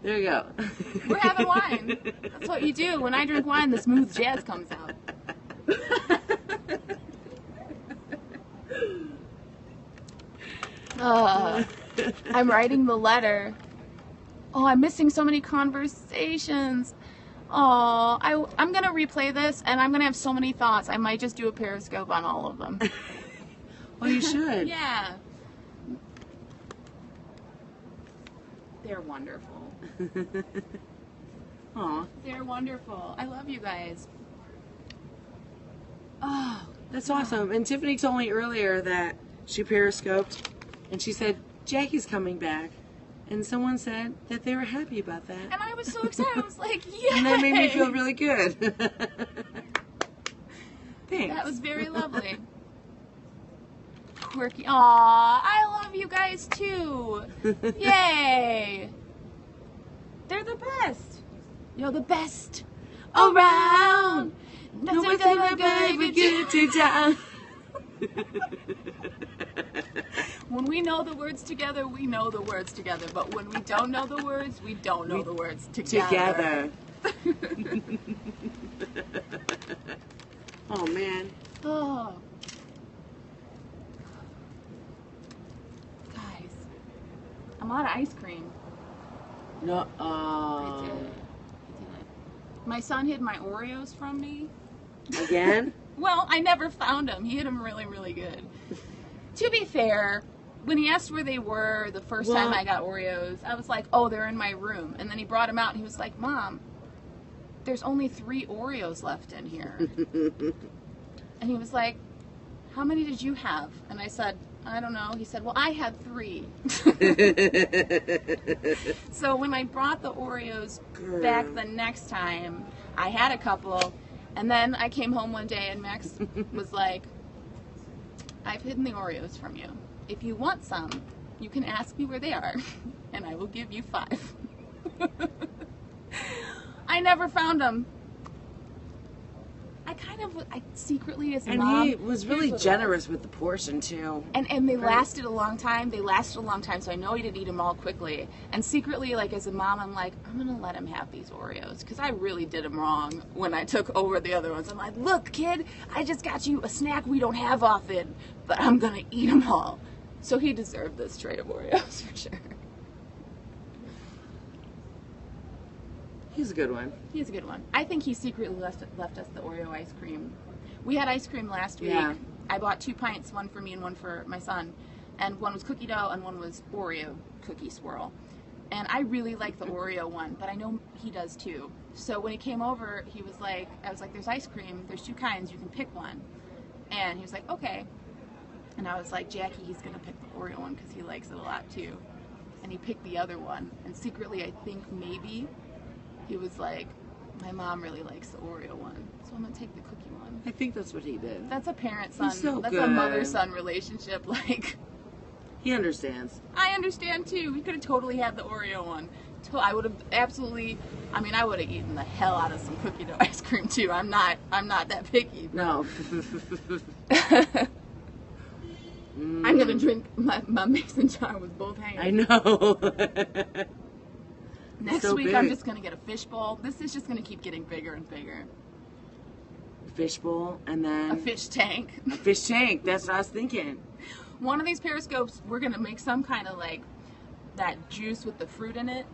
There you go. We're having wine. That's what you do. When I drink wine, the smooth jazz comes out. I'm writing the letter. Oh, I'm missing so many conversations. Oh, I'm going to replay this, and I'm going to have so many thoughts. I might just do a Periscope on all of them. Well, you should. Yeah. They're wonderful. Aw. They're wonderful. I love you guys. Oh, That's awesome. And Tiffany told me earlier that she Periscoped, and she said, Jackie's coming back. And someone said that they were happy about that. and I was so excited. I was like, yay! And that made me feel really good. Thanks. That was very lovely. Quirky. Aw, I love you guys too. Yay! They're the best. You're the best around. No one's gonna baby get it down. When we know the words together, we know the words together. But when we don't know the words, we don't know the words together. Oh, man. Oh. Guys, I'm out of ice cream. No. I did it. My son hid my Oreos from me. Again? Well, I never found them. He hid them really, really good. To be fair, when he asked where they were the first time I got Oreos, I was like, oh, they're in my room. And then he brought them out and he was like, Mom, there's only 3 Oreos left in here. And he was like, how many did you have? And I said, I don't know. He said, well, I had 3. So when I brought the Oreos back the next time, I had a couple. And then I came home one day and Max was like, I've hidden the Oreos from you. If you want some, you can ask me where they are, and I will give you 5. I never found them. I secretly, as a mom... And he was really generous with the portion, too. And they lasted a long time. So I know he didn't eat them all quickly. And secretly, like, as a mom, I'm like, I'm going to let him have these Oreos. Because I really did him wrong when I took over the other ones. I'm like, look, kid, I just got you a snack we don't have often. But I'm going to eat them all. So he deserved this tray of Oreos, for sure. He's a good one. He's a good one. I think he secretly left us the Oreo ice cream. We had ice cream last week. Yeah. I bought 2 pints, one for me and one for my son. And one was cookie dough and one was Oreo cookie swirl. And I really like the Oreo one, but I know he does too. So when he came over, I was like, there's ice cream. There's 2 kinds. You can pick one. And he was like, okay. And I was like, Jackie, he's going to pick the Oreo one because he likes it a lot too. And he picked the other one. And secretly, I think maybe he was like, my mom really likes the Oreo one, so I'm going to take the cookie one. I think that's what he did. That's a parent-son. So that's good. a mother-son relationship. Like, He understands. I understand too. We could have totally had the Oreo one. I would have absolutely. I mean, I would have eaten the hell out of some cookie dough ice cream too. I'm not that picky. No. I'm gonna drink my mason jar with both hands. I know. Next So week big. I'm just gonna get a fishbowl. This is just gonna keep getting bigger and bigger. Fishbowl and then A fish tank. a fish tank. That's what I was thinking. One of these periscopes, we're gonna make some kind of like that juice with the fruit in it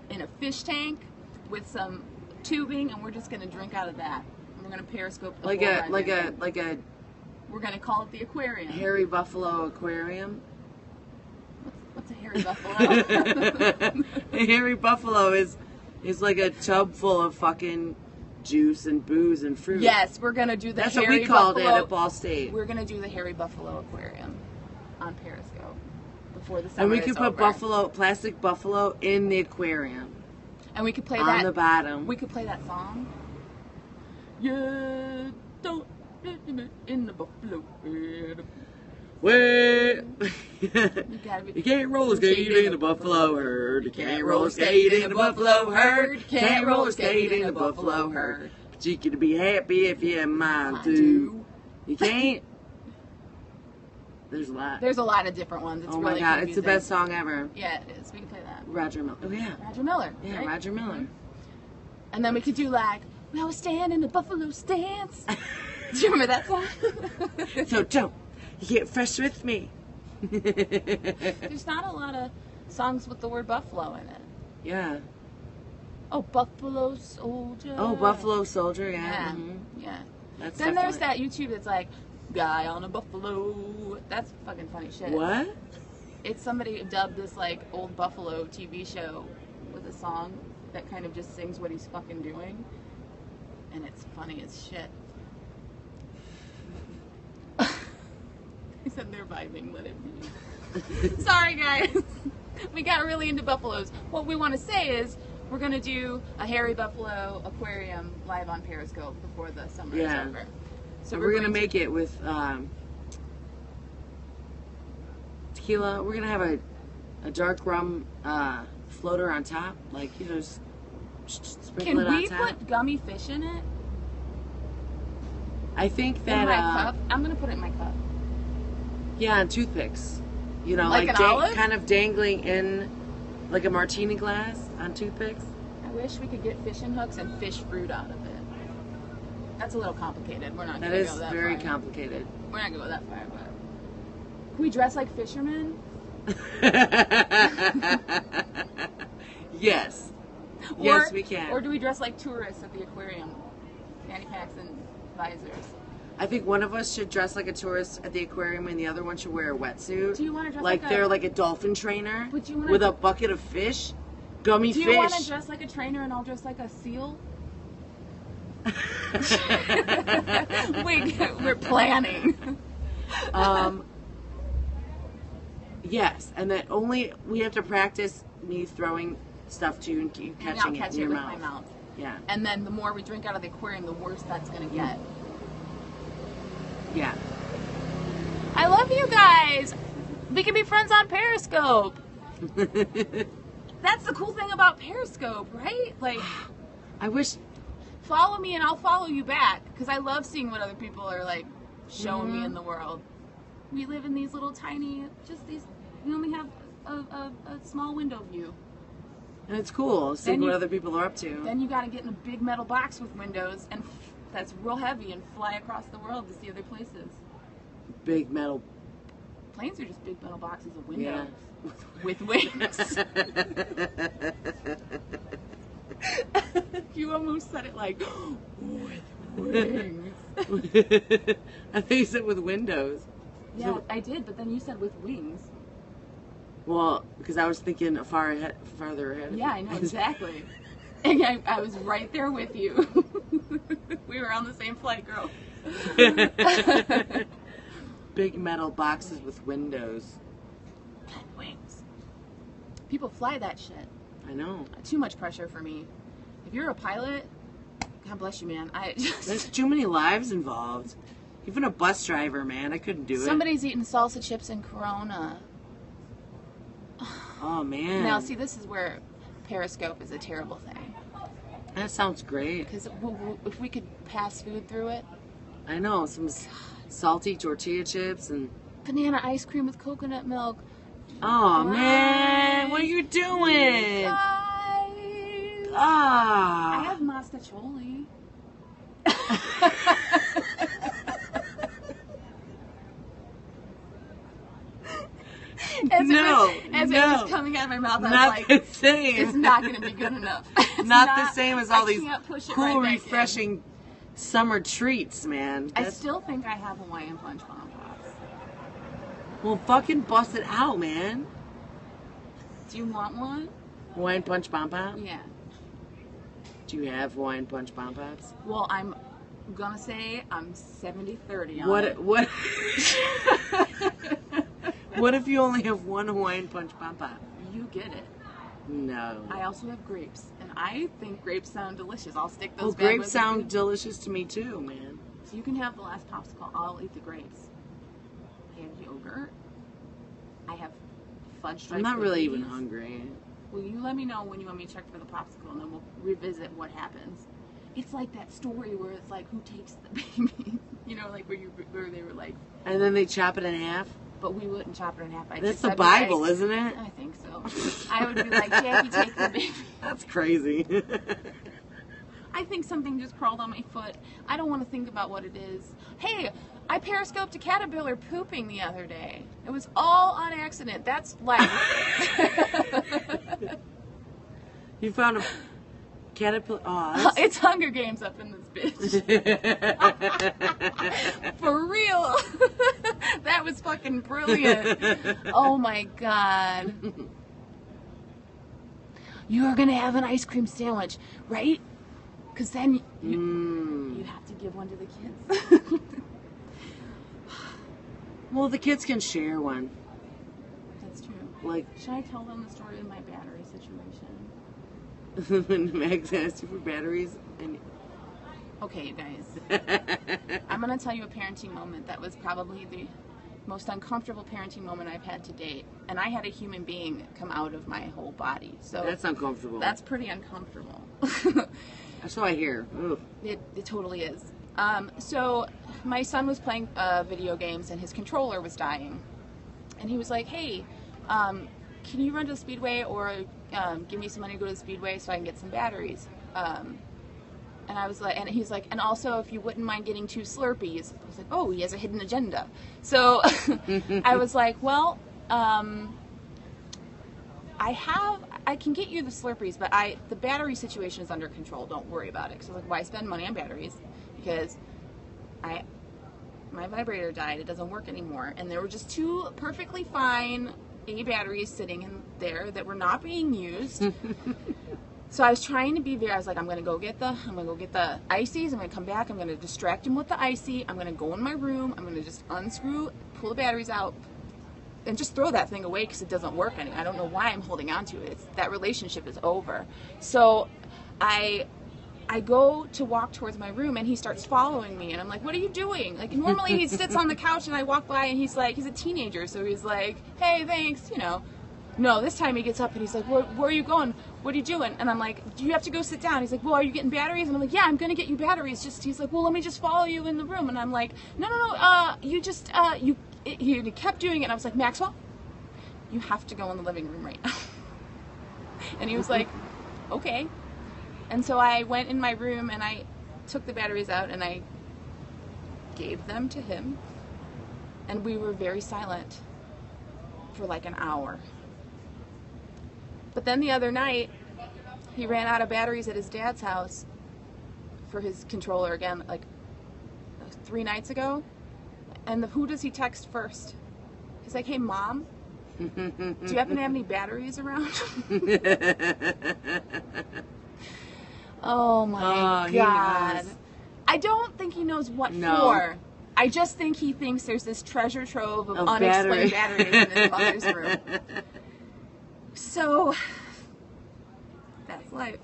in a fish tank with some tubing, and we're just gonna drink out of that. And we're gonna periscope the Like whole a ride. We're gonna call it the aquarium. hairy buffalo aquarium. What's a hairy buffalo? A hairy buffalo is like a tub full of fucking juice and booze and fruit. Yes, we're gonna do the That's hairy what we called buffalo. it at Ball State. We're gonna do the hairy buffalo aquarium on Periscope before the summer And we is could put over. plastic buffalo in the aquarium. And we could play on that the bottom. We could play that song. Yeah, don't in the buffalo. Wait. You You can't roller skate in the buffalo herd. You can't roller skate in the buffalo herd. You can't roller skate in the buffalo herd. But you can be happy if you have mind to. You can't. There's a lot. There's a lot of different ones. It's Oh really my god, confusing. it's the best song ever. Yeah, it is. We can play that. Roger Miller. Oh yeah. Roger Miller. Yeah, right? Roger Miller. Mm-hmm. And then we could do like, "Well, I was standing in the Buffalo stance." Do you remember that song? So don't get fresh with me. There's not a lot of songs with the word buffalo in it. Yeah. Oh, Buffalo Soldier. Oh, Buffalo Soldier. Yeah. Yeah. Mhm. Yeah. That's Then there's definitely- that YouTube that's like, "Guy on a buffalo." That's fucking funny shit. What? It's somebody dubbed this like old Buffalo TV show with a song that kind of just sings what he's fucking doing, and it's funny as shit. He said they're vibing, let it be. Sorry guys, we got really into buffaloes. What we want to say is we're gonna do a hairy buffalo aquarium live on Periscope before the summer is Yeah. over. So we're gonna make it with tequila. We're gonna have a dark rum floater on top, like just sprinkle Can it on we top. put gummy fish in it? I think In that my cup? I'm gonna put it in my cup. yeah, on toothpicks. You know, Like an olive? kind of dangling in like a martini glass on toothpicks. I wish we could get fishing hooks and fish fruit out of it. That's a little complicated. We're not That gonna is go that very far. complicated. We're not gonna go that far, but can we dress like fishermen? Yes. Yes, Or- we can. Or do we dress like tourists at the aquarium? Fanny packs and visors. I think one of us should dress like a tourist at the aquarium and the other one should wear a wetsuit. Do you wanna dress like like they're a- like a dolphin trainer But do you wanna with dr- a bucket of fish? Gummy Do you fish. want to dress like a trainer and I'll dress like a seal? We're planning. Yes, and that only we have to practice me throwing stuff to you and you And I'll catching it catch in it your with mouth. my mouth. Yeah. And then the more we drink out of the aquarium, the worse that's going to get. Yeah. I love you guys. We can be friends on Periscope. That's the cool thing about Periscope, right? Like, I wish. follow me and I'll follow you back. Because I love seeing what other people are, like, showing me in the world. We live in these little tiny, we only have a small window view. And it's cool seeing Then what you- other people are up to. Then you got to get in a big metal box with windows and that's real heavy and fly across the world to see other places. Big metal. Planes are just big metal boxes of Yeah. windows with wings. You almost said it like with wings. I think you said with windows. Yeah, So- I did, but then you said with wings. Well, because I was thinking farther ahead. Yeah, I know exactly. And I was right there with you. We were on the same flight, girl. Big metal boxes with windows. And wings. People fly that shit. I know. Too much pressure for me. If you're a pilot, God bless you, man. There's too many lives involved. Even a bus driver, man, I couldn't do it. Somebody's eating salsa chips and Corona. Oh man. Now, see, this is where Periscope is a terrible thing. That sounds great. Because if we could pass food through it, I know, some salty tortilla chips and. banana ice cream with coconut milk. Oh man, what are you doing? Guys, I Ah. have mastacholi. As it was coming out of my mouth, I not was like, the same. it's not going to be good enough. It's not the same as all I these can't push it cool, right back in. refreshing summer treats, man. I still think I have Hawaiian Punch Bomb Pops. Well, fucking bust it out, man. Do you want one? Hawaiian Punch Bomb Pop? Yeah. Do you have Hawaiian Punch Bomb Pops? Well, I'm gonna say I'm 70-30 on What? it. What? What if you only have one Hawaiian Punch Bomb Pop? You get it. No. I also have grapes, and I think grapes sound delicious. I'll stick those. Well, bad grapes boys sound in. delicious to me too, man. So you can have the last popsicle. I'll eat the grapes. I have yogurt. I have fudge stripe I'm not really even cookies. hungry. Well, you let me know when you want me to check for the popsicle, and then we'll revisit what happens. It's like that story where it's like, who takes the baby? You know, like where they were like, And then they chop it in half. but we wouldn't chop her in half. That's the Bible, isn't it? I think so. I would be like, Jackie, take the baby. That's crazy. I think something just crawled on my foot. I don't want to think about what it is. Hey, I periscoped a caterpillar pooping the other day. It was all on accident. That's life. You found a caterpillar? Oh, it's Hunger Games up in this bitch. For real. That was fucking brilliant. Oh my God. You are going to have an ice cream sandwich, right? Because then you have to give one to the kids. Well, the kids can share one. That's true. Like, should I tell them the story of my battery situation? When Max asked you for batteries? Okay, you guys. I'm going to tell you a parenting moment that was probably the most uncomfortable parenting moment I've had to date. And I had a human being come out of my whole body. So that's uncomfortable. That's pretty uncomfortable. That's what I hear. It totally is. So my son was playing video games and his controller was dying. And he was like, hey, can you run to the Speedway or give me some money to go to the Speedway so I can get some batteries? And I was like, and he's like, and also if you wouldn't mind getting 2 Slurpees. I was like, oh, he has a hidden agenda. So I was like, well, I can get you the Slurpees, but the battery situation is under control. Don't worry about it. So I was like, why spend money on batteries? Because my vibrator died. It doesn't work anymore. And there were just 2 perfectly fine A batteries sitting in there that were not being used. So I was trying to be I was like, I'm gonna go get the ices. I'm gonna come back. I'm gonna distract him with the icy. I'm gonna go in my room. I'm gonna just unscrew, pull the batteries out, and just throw that thing away because it doesn't work anymore. I don't know why I'm holding on to it. That relationship is over. So I go to walk towards my room and he starts following me and I'm like, what are you doing? Like normally he sits on the couch and I walk by and he's like, he's a teenager, so he's like, hey, thanks, you know. No, this time he gets up and he's like, where are you going? What are you doing? And I'm like, do you have to go sit down? He's like, well, are you getting batteries? And I'm like, yeah, I'm going to get you batteries. He's like, well, let me just follow you in the room. And I'm like, no, he kept doing it. And I was like, Maxwell, you have to go in the living room right now. And he was like, okay. And so I went in my room and I took the batteries out and I gave them to him. And we were very silent for like an hour. But then the other night, he ran out of batteries at his dad's house for his controller again, like 3 nights ago. And who does he text first? He's like, hey, Mom, do you happen to have any batteries around? Oh, my God. I don't think he knows what for. I just think he thinks there's this treasure trove of unexplained batteries in his mother's room. So, that's life.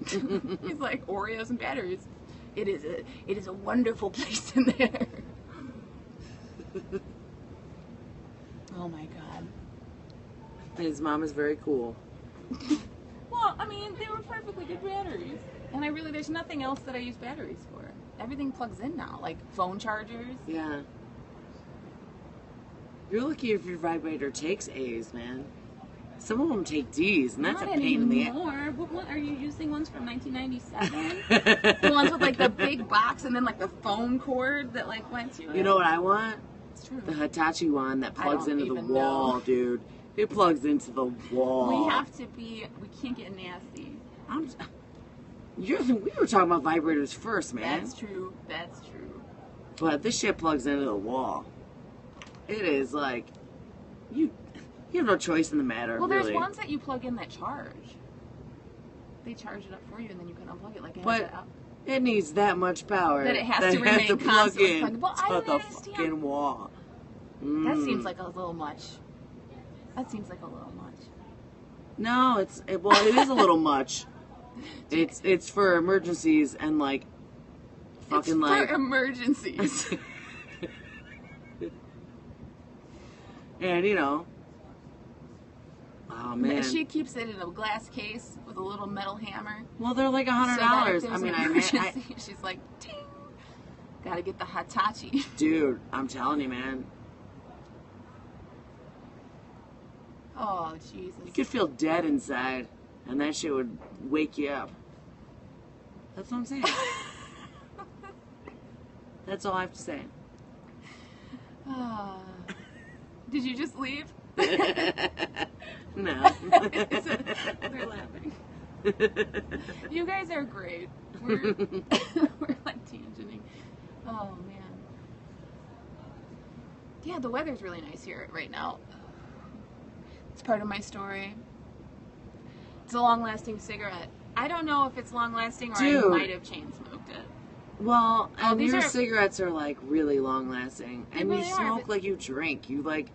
He's like, Oreos and batteries. It is a wonderful place in there. Oh my God. His mom is very cool. Well, I mean, they were perfectly good batteries. And there's nothing else that I use batteries for. Everything plugs in now, like phone chargers. Yeah. You're lucky if your vibrator takes A's, man. Some of them take D's, and that's Not a pain in the ass. What are you using ones from 1997? The ones with like the big box and then like the phone cord that like went to it. You know what I want? It's true. The Hitachi one that plugs into the wall, dude. It plugs into the wall. We can't get nasty. We were talking about vibrators first, man. That's true. But this shit plugs into the wall. It is like, you have no choice in the matter. Well, really. there's ones that you plug in that charge. They charge it up for you, and then you can unplug it. It needs that much power that it has to remain constantly plugged. Well, I don't the understand. Fucking wall. That seems like a little much. No, it is a little much. It's for emergencies and like fucking for emergencies. And oh man, she keeps it in a glass case with a little metal hammer. Well, they're like $100. She's like, ting, gotta get the Hitachi. Dude, I'm telling you, man. Oh, Jesus. You could feel dead inside, and that shit would wake you up. That's what I'm saying. That's all I have to say. Did you just leave? No. They're laughing. You guys are great. We're like tangenting. Oh, man. Yeah, the weather's really nice here right now. It's part of my story. It's a long-lasting cigarette. I don't know if it's long-lasting or Dude. I might have chain-smoked it. Well, and these your are- cigarettes are like really long-lasting, and really you are, smoke but- like you drink. You like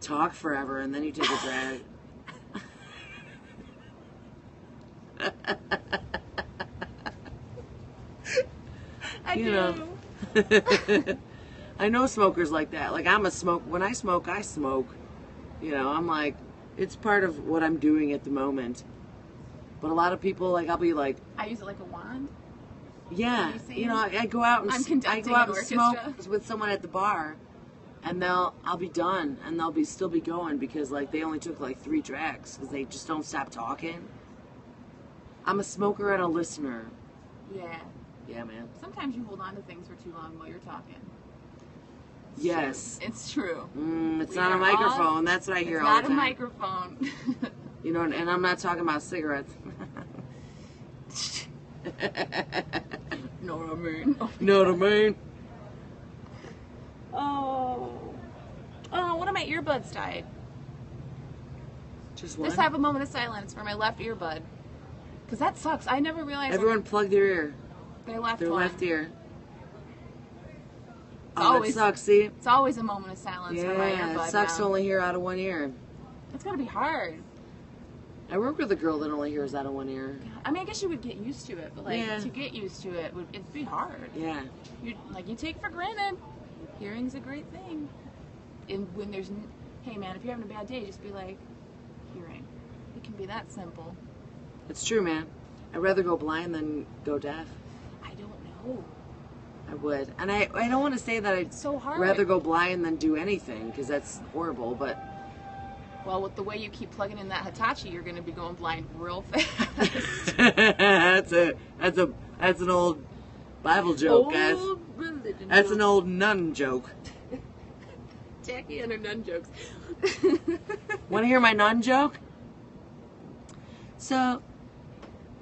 talk forever, and then you take a drag. I You do. know. I know smokers like that. Like I'm a smoke. When I smoke, I smoke. You know, I'm like, it's part of what I'm doing at the moment. But a lot of people, like, I'll be like, I use it like a wand. yeah, Are you saying? you know, I go out and I'm I conducting go out an and smoke orchestra. with someone at the bar, and I'll be done, and they'll still be going because like they only took like 3 drags because they just don't stop talking. I'm a smoker and a listener. Yeah. Yeah, man. Sometimes you hold on to things for too long while you're talking. Yes. It's true. It's We not a are microphone. all- That's what I hear It's all not the a time. microphone. You know, and I'm not talking about cigarettes. Know what I mean? Know what I mean? Oh, one of my earbuds died. Just one. Just have a moment of silence for my left earbud. Because that sucks. I never realized Everyone plug their ear. their left Their one. left ear. Oh, always- it sucks, see? It's always a moment of silence for my Yeah, earbud it sucks to now. only hear out of one ear. It's gonna be hard. I work with a girl that only hears out of one ear. I mean, I guess you would get used to it, but like Yeah. to get used to it it'd be hard. Yeah. You take for granted. Hearing's a great thing. And when there's, hey man, if you're having a bad day, just be like, hearing. It can be that simple. It's true, man. I'd rather go blind than go deaf. I don't know. I would. And I don't want to say that I'd It's so hard. rather go blind than do anything, because that's horrible, but Well, with the way you keep plugging in that Hitachi, you're going to be going blind real fast. that's an old Bible joke, guys. Old religion That's joke. an old nun joke. Jackie and her nun jokes. Want to hear my nun joke? So,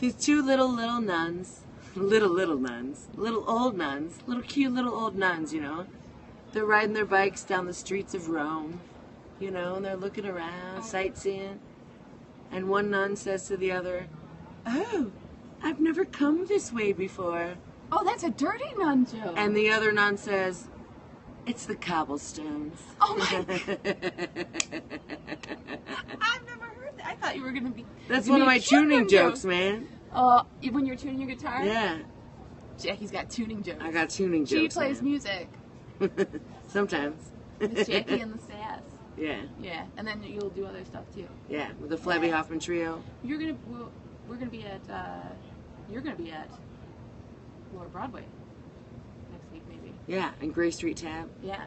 these 2 little nuns, little nuns, little old nuns, little cute little old nuns, you know. They're riding their bikes down the streets of Rome, you know, and they're looking around, sightseeing. And one nun says to the other, "Oh, I've never come this way before." Oh, that's a dirty nun joke. And the other nun says, "It's the cobblestones." Oh my God. I've never heard that. I thought you were going to be. That's you one of made my a cute tuning nun jokes, joke. man. When you're tuning your guitar? Yeah, Jackie's got tuning jokes. I got tuning She jokes. plays man. music. Sometimes. It's Jackie and the Sass. Yeah, Yeah, and then you'll do other stuff too. yeah, with the Flabby Hoffman Trio. We're gonna be at you're gonna be at Lower Broadway next week maybe. Yeah, and Gray Street Tab. Yeah,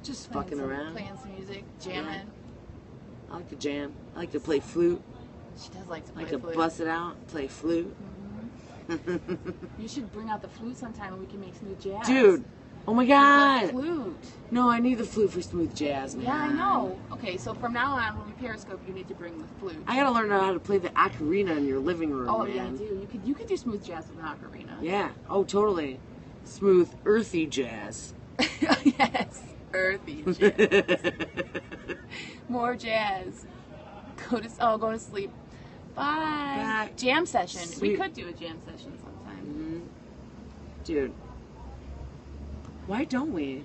Just Playing fucking some- around. playing some music, jamming. I like to jam. I like to play flute. She does like to I play like to flute. bust it out, play flute. You should bring out the flute sometime and we can make smooth jazz. Dude, oh my The god. flute. No, I need the flute for smooth jazz, man. Yeah, I know. Okay, so from now on, when we Periscope, you need to bring the flute. I gotta learn how to play the ocarina in your living room, Oh man. yeah, dude. You could do smooth jazz with an ocarina. Yeah. Oh, totally. Smooth, earthy jazz. Yes, earthy jazz. More jazz. Go to sleep. Bye. Bye. Jam session. We Sweet. could do a jam session sometime. Dude. Why don't we?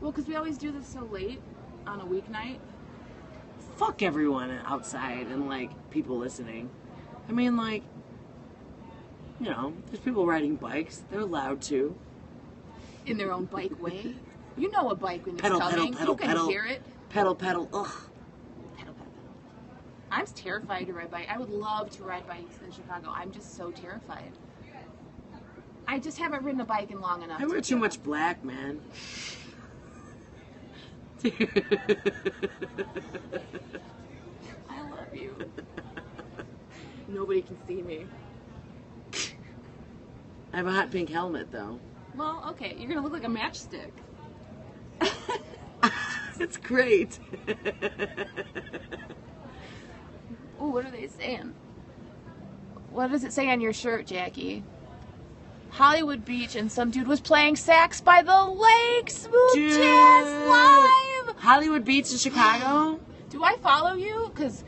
Well, because we always do this so late on a weeknight. Fuck everyone outside and, like, people listening. I mean, like, you know, there's people riding bikes. They're allowed to. In their own bike way. You know a bike when it's Pedal, pedal, coming. pedal, You can pedal. hear it. Pedal, pedal, ugh. Pedal, pedal, pedal. I'm terrified to ride bike. I would love to ride bikes in Chicago. I'm just so terrified. I just haven't ridden a bike in long enough. I wear to too do much black, man. I view. Nobody can see me. I have a hot pink helmet, though. Well, okay, you're gonna look like a matchstick. That's great. Oh, what are they saying? What does it say on your shirt, Jackie? Hollywood Beach and some dude was playing sax by the lake. Smooth Dude. Jazz Live. Hollywood Beach in Chicago? Do I follow you? Because